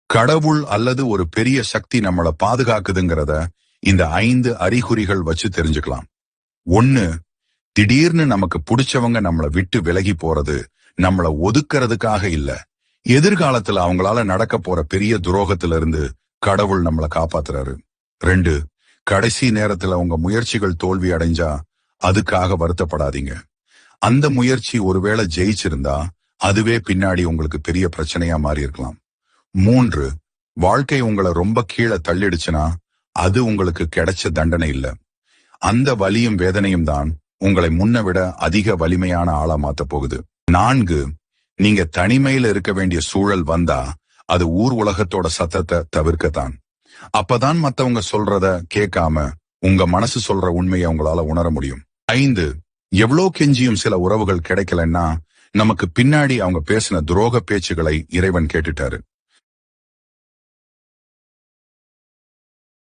கடவுள் அல்லது ஒரு பெரிய சக்தி நம்மள பாதுகாக்குதுங்கிறத இந்த 5 அறிகுறிகள் வச்சு தெரிஞ்சுக்கலாம். 1. திடீர்னு நமக்கு பிடிச்சவங்க நம்மள விட்டு விலகி போறது நம்மள ஒதுக்குறதுக்காக இல்ல. எதிர்காலத்துல அவங்களால நடக்க போற பெரிய துரோகத்திலிருந்து கடவுள் நம்மள காப்பாத்துறாரு. 2. கடைசி நேரத்துல உங்க முயற்சிகள் தோல்வி அடைஞ்சா அதுக்காக வருத்தப்படாதீங்க. அந்த முயற்சி ஒருவேளை ஜெயிச்சிருந்தா அதுவே பின்னாடி உங்களுக்கு பெரிய பிரச்சனையா மாறி இருக்கலாம். 3. வாழ்க்கை உங்களை ரொம்ப கீழே தள்ளிடுச்சுன்னா அது உங்களுக்கு கிடைச்ச தண்டனை இல்ல. அந்த வலியும் வேதனையும் தான் உங்களை முன்ன விட அதிக வலிமையான ஆளா மாத்த போகுது. 4. நீங்க தனிமையில இருக்க வேண்டிய சூழல் வந்தா அது ஊர் உலகத்தோட சத்தத்தை தவிர்க்கத்தான். அப்பதான் மத்தவங்க சொல்றத கேட்காம உங்க மனசு சொல்ற உண்மையை உங்களால உணர முடியும். 5. எவ்வளோ கெஞ்சியும் சில உறவுகள் கிடைக்கலன்னா நமக்கு பின்னாடி அவங்க பேசின துரோக பேச்சுகளை இறைவன் கேட்டுட்டாரு.